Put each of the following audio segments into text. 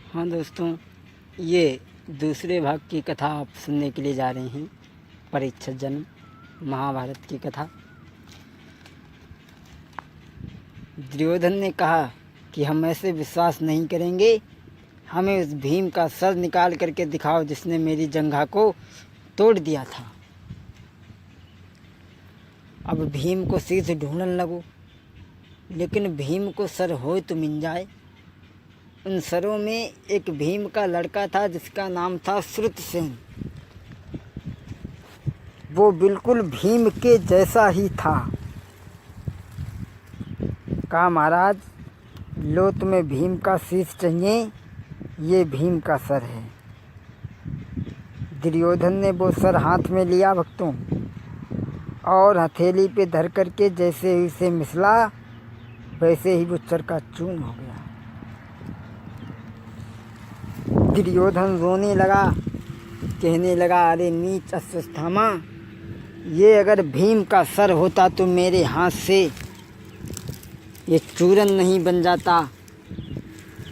हाँ दोस्तों, ये दूसरे भाग की कथा आप सुनने के लिए जा रहे हैं। परीक्षित जन्म, महाभारत की कथा। दुर्योधन ने कहा कि हम ऐसे विश्वास नहीं करेंगे, हमें उस भीम का सर निकाल करके दिखाओ जिसने मेरी जंघा को तोड़ दिया था। अब भीम को सिर ढूंढने लगो, लेकिन भीम को सर हो तो मिल जाए। उन सरों में एक भीम का लड़का था जिसका नाम था श्रुतसेन। वो बिल्कुल भीम के जैसा ही था। कहा, महाराज लो तुम्हें भीम का शीश चाहिए, ये भीम का सर है। दुर्योधन ने वो सर हाथ में लिया भक्तों, और हथेली पे धर करके जैसे ही उसे मिसला वैसे ही वो चूर हो गया। दुर्योधन रोने लगा, कहने लगा, अरे नीच अश्वत्थामा, ये अगर भीम का सर होता तो मेरे हाथ से ये चूरन नहीं बन जाता।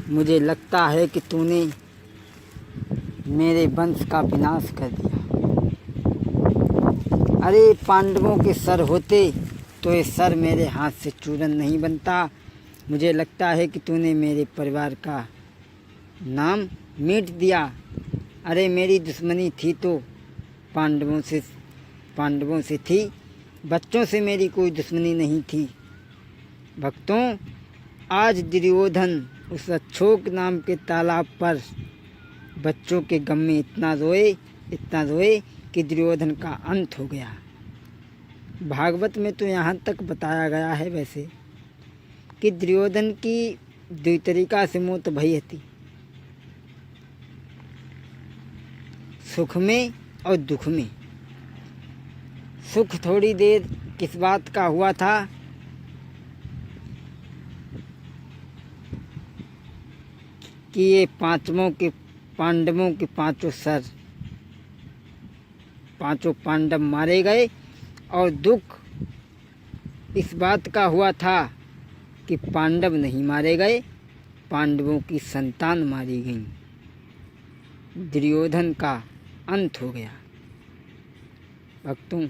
मुझे लगता है कि तूने मेरे वंश का विनाश कर दिया। अरे पांडवों के सर होते तो ये सर मेरे हाथ से चूरन नहीं बनता। मुझे लगता है कि तूने मेरे परिवार का नाम मिट दिया। अरे मेरी दुश्मनी थी तो पांडवों से थी, बच्चों से मेरी कोई दुश्मनी नहीं थी। भक्तों, आज दुर्योधन उस अछोक नाम के तालाब पर बच्चों के गम में इतना रोए कि दुर्योधन का अंत हो गया। भागवत में तो यहाँ तक बताया गया है वैसे कि दुर्योधन की दो तरीका से मौत भई थी, सुख में और दुख में। सुख थोड़ी देर किस बात का हुआ था कि ये पांडवों के पांचों पांडव मारे गए, और दुख इस बात का हुआ था कि पांडव नहीं मारे गए, पांडवों की संतान मारी गई। दुर्योधन का अंत हो गया। भक्तों,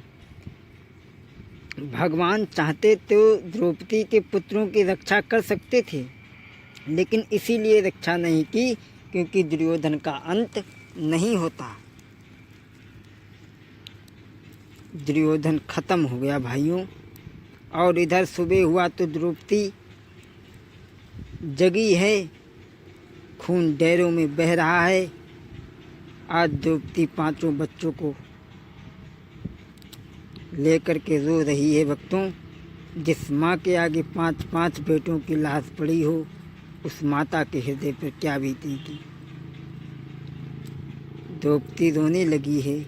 भगवान चाहते तो द्रौपदी के पुत्रों की रक्षा कर सकते थे, लेकिन इसीलिए रक्षा नहीं की क्योंकि दुर्योधन का अंत नहीं होता। दुर्योधन खत्म हो गया भाइयों। और इधर सुबह हुआ तो द्रौपदी जगी है, खून डैरों में बह रहा है। आज द्रौपदी पांचों बच्चों को लेकर के रो रही है। भक्तों, जिस माँ के आगे 5 बेटों की लाश पड़ी हो, उस माता के हृदय पर क्या बीतेगी। द्रौपदी रोने लगी है।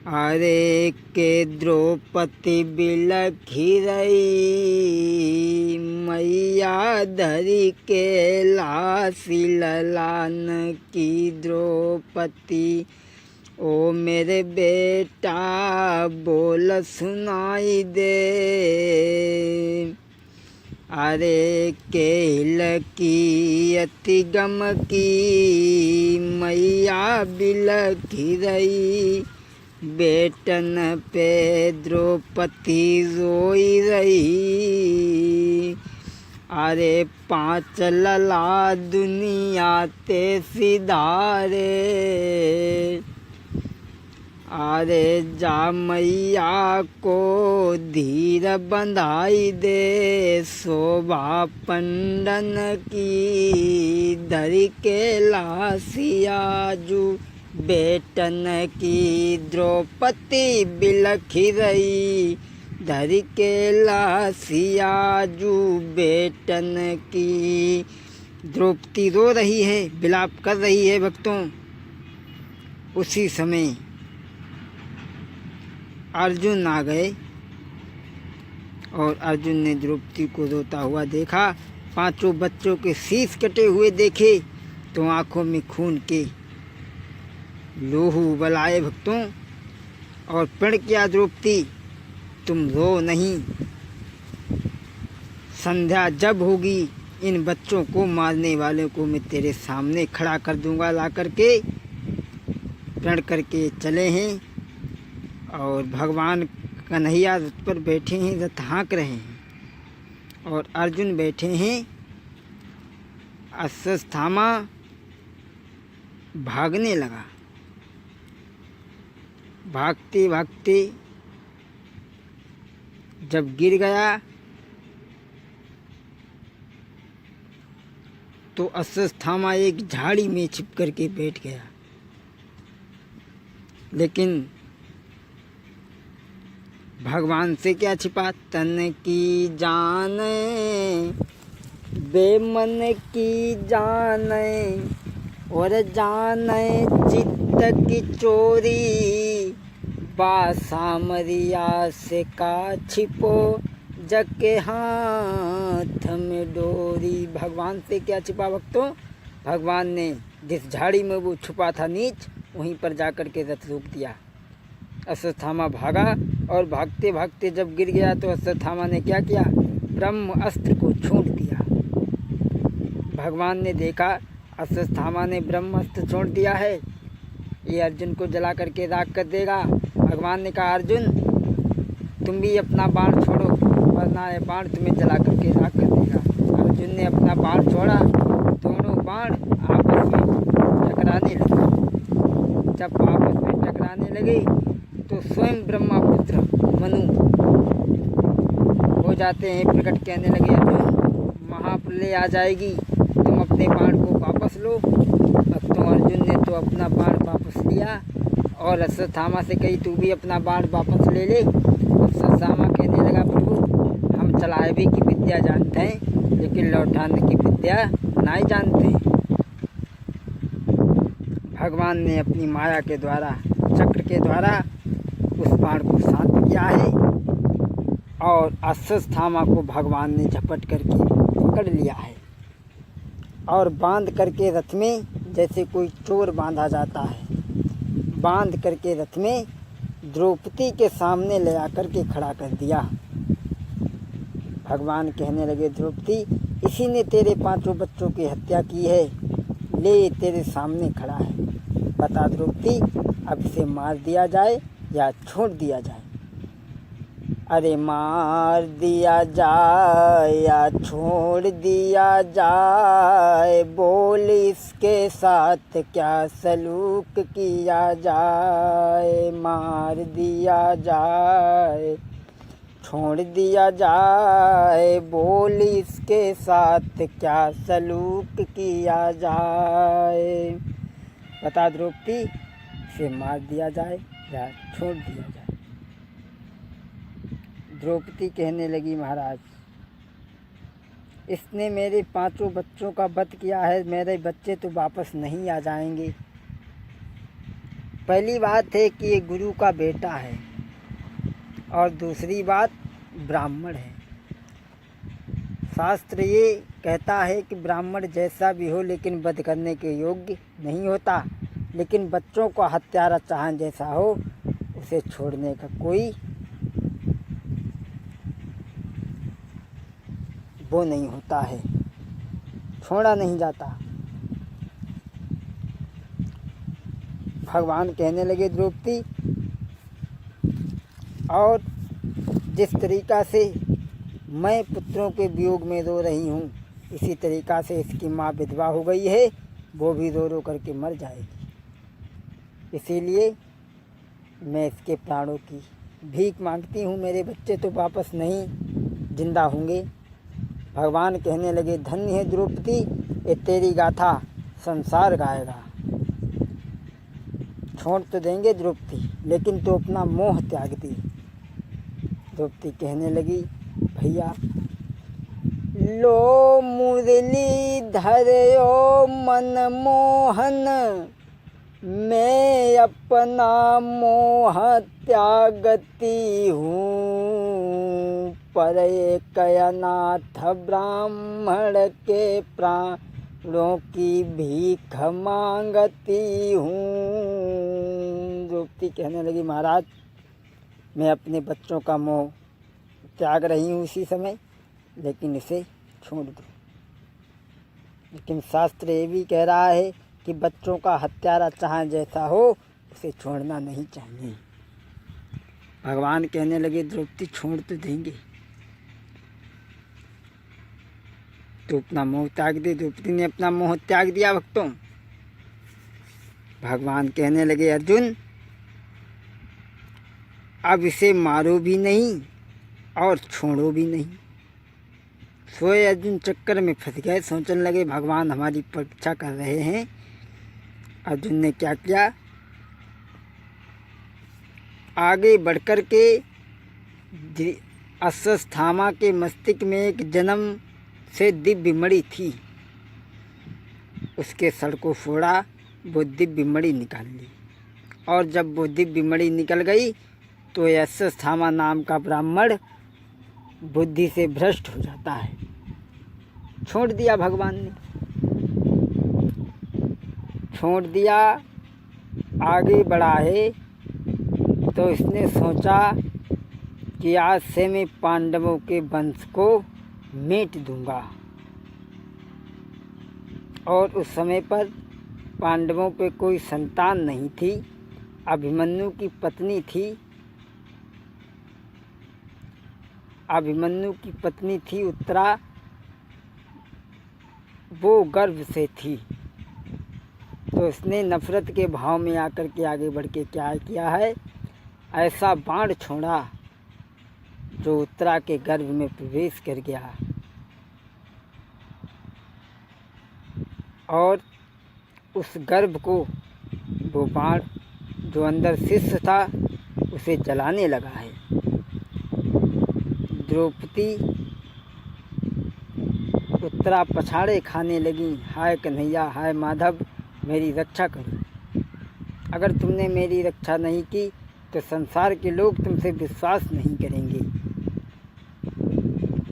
अरे के द्रौपदी बिलखी रही, मैया धरी के लासी ललान की द्रौपदी। ओ मेरे बेटा बोल सुनाई दे, अरे केल की अति गम की मैया बिलखी रही। बेटन पे द्रौपदी रोई रही। अरे 5 लला दुनिया ते सिधारे, अरे जा मैया को धीर बंधाई दे। शोभा पंडन की धरी के लासिया जू, बेटन की द्रौपदी बिलखी रही। धरी के लासिया जू, बेटन की। द्रौपदी रो रही है, विलाप कर रही है भक्तों। उसी समय अर्जुन आ गए और अर्जुन ने द्रौपदी को रोता हुआ देखा। 5 बच्चों के शीश कटे हुए देखे तो आंखों में खून के लोहू उबलाए भक्तों, और प्रण किया, द्रौपदी तुम रो नहीं, संध्या जब होगी इन बच्चों को मारने वाले को मैं तेरे सामने खड़ा कर दूंगा ला करके। प्रण करके चले हैं और भगवान कन्हैया रथ पर बैठे हैं, रथ हाँक रहे हैं और अर्जुन बैठे हैं। अश्वत्थामा भागने लगा। भागते भागते जब गिर गया तो अश्वत्थामा एक झाड़ी में छिप करके बैठ गया। लेकिन भगवान से क्या छिपा? तन की जाने बेमन की जाने और जाने चित्त की चोरी। बासामरिया से का छिपो जग के हाथ में डोरी। भगवान से क्या छिपा भक्तों? भगवान ने जिस झाड़ी में वो छुपा था नीच, वहीं पर जाकर के रथ रोक दिया। अश्वत्थामा भागा और भागते भागते जब गिर गया तो अश्वत्थामा ने क्या किया? ब्रह्म अस्त्र को छोड़ दिया। भगवान ने देखा अश्वत्थामा ने ब्रह्म अस्त्र छोड़ दिया है, ये अर्जुन को जला करके राख कर देगा। भगवान ने कहा अर्जुन तुम भी अपना बाण छोड़ो वरना ये बाण तुम्हें जला करके राख कर देगा। अर्जुन ने अपना बाण छोड़ा, दोनों बाण आपस में टकराने लगे। जब आपस में टकराने लगे तो स्वयं ब्रह्मपुत्र मनु हो जाते हैं, प्रकट कहने लगे अर्जुन महाप्रलय आ जाएगी, तुम अपने बाण को वापस लो। अब तो अर्जुन ने तो अपना बाण वापस लिया और अश्वत्थामा से कही तू भी अपना बाण वापस ले ले। अश्वत्थामा कहने लगा प्रभु हम चलावे की विद्या जानते हैं लेकिन लौटाने की विद्या नहीं जानते हैं। भगवान ने अपनी माया के द्वारा चक्र के द्वारा उस बाण को शांत किया है और अश्वत्थामा को भगवान ने झपट करके पकड़ लिया है और बांध करके रथ में, जैसे कोई चोर बांधा जाता है, बांध करके रथ में द्रौपदी के सामने ले आकर के खड़ा कर दिया। भगवान कहने लगे द्रौपदी इसी ने तेरे 5 बच्चों की हत्या की है, ले तेरे सामने खड़ा है, बता द्रौपदी अब इसे मार दिया जाए या छोड़ दिया जाए। अरे मार दिया जाए या छोड़ दिया जाए, बोल इसके साथ क्या सलूक किया जाए। मार दिया जाए छोड़ दिया जाए, बोल इसके साथ क्या सलूक किया जाए। बता द्रौपदी इसे मार दिया जाए या छोड़ दिया जाए। द्रौपदी कहने लगी महाराज इसने मेरे 5 बच्चों का वध किया है, मेरे बच्चे तो वापस नहीं आ जाएंगे। पहली बात है कि ये गुरु का बेटा है और दूसरी बात ब्राह्मण है। शास्त्र ये कहता है कि ब्राह्मण जैसा भी हो लेकिन वध करने के योग्य नहीं होता, लेकिन बच्चों का हत्यारा चाहे जैसा हो उसे छोड़ने का कोई वो नहीं होता है, छोड़ा नहीं जाता। भगवान कहने लगे द्रौपदी और जिस तरीक़ा से मैं पुत्रों के वियोग में रो रही हूँ इसी तरीक़ा से इसकी माँ विधवा हो गई है, वो भी रो रो करके मर जाएगी। इसीलिए मैं इसके प्राणों की भीख मांगती हूँ, मेरे बच्चे तो वापस नहीं जिंदा होंगे। भगवान कहने लगे धन्य है द्रौपदी, ये तेरी गाथा संसार गाएगा। छोड़ तो देंगे द्रौपदी लेकिन तो अपना मोह त्याग दी। द्रौपदी कहने लगी भैया लो मुरली धरो मन मोहन, मैं अपना मोह त्यागती हूँ। पर एक अनाथ ब्राह्मण के प्राणों की भीख मांगती हूँ। द्रौपदी कहने लगी महाराज मैं अपने बच्चों का मोह त्याग रही हूँ इसी समय, लेकिन इसे छोड़ दो। लेकिन शास्त्र ये भी कह रहा है कि बच्चों का हत्यारा चाहे जैसा हो उसे छोड़ना नहीं चाहिए। भगवान कहने लगे द्रौपदी छोड़ तो देंगे, तो अपना मोह त्याग दे। द्रौपदी ने अपना मोह त्याग दिया भक्तों। भगवान कहने लगे अर्जुन अब इसे मारो भी नहीं और छोड़ो भी नहीं। सोए अर्जुन चक्कर में फंस गए, सोचने लगे भगवान हमारी परीक्षा कर रहे हैं। अर्जुन ने क्या किया, आगे बढ़कर के अश्वत्थामा के मस्तिष्क में एक जन्म से दिव्य मणि थी, उसके सर को फोड़ा, वो दिव्य मणि निकाल ली। और जब वो दिव्य मणि निकल गई तो यह अश्वत्थामा नाम का ब्राह्मण बुद्धि से भ्रष्ट हो जाता है। छोड़ दिया भगवान ने, छोड़ दिया। आगे बढ़ा है तो इसने सोचा कि आज से मैं पांडवों के वंश को मिट दूंगा। और उस समय पर पांडवों पे कोई संतान नहीं थी। अभिमन्यु की पत्नी थी, अभिमन्यु की पत्नी थी उत्तरा, वो गर्भ से थी। तो इसने नफरत के भाव में आकर के आगे बढ़ के क्या किया है, ऐसा बाण छोड़ा जो उत्तरा के गर्भ में प्रवेश कर गया और उस गर्भ को वो बाण जो अंदर शिष्य था उसे जलाने लगा है। द्रौपदी उत्तरा पछाड़े खाने लगी, हाय कन्हैया हाय माधव मेरी रक्षा करो। अगर तुमने मेरी रक्षा नहीं की तो संसार के लोग तुमसे विश्वास नहीं करेंगे।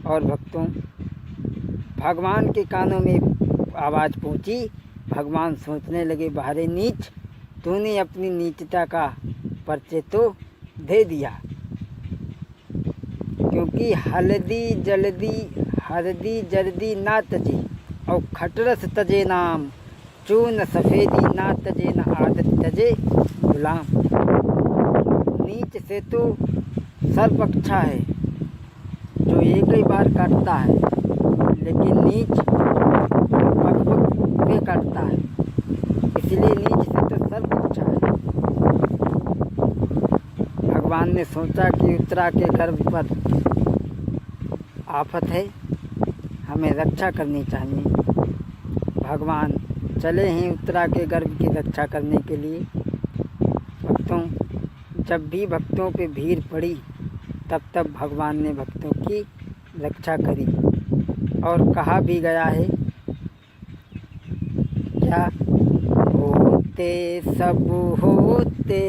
और भक्तों भगवान के कानों में आवाज़ पहुंची। भगवान सोचने लगे बाहरे नीच, तूने अपनी नीचता का परिचय तो दे दिया, क्योंकि हरदी जल्दी ना तजे और खटरस तजे नाम, चून सफ़ेदी ना तजे न आदत तजे गुलाम। नीच से तो सर्प अच्छा है जो एक ही बार काटता है, लेकिन नीच पग पे काटता है, इसलिए नीच से तो सर्प अच्छा है। भगवान ने सोचा कि उत्तरा के गर्भ पर आफत है, हमें रक्षा करनी चाहिए। भगवान चले हैं उत्तरा के गर्भ की रक्षा करने के लिए। भक्तों जब भी भक्तों पे भीड़ पड़ी तब तब भगवान ने भक्तों की रक्षा करी। और कहा भी गया है क्या, होते सब होते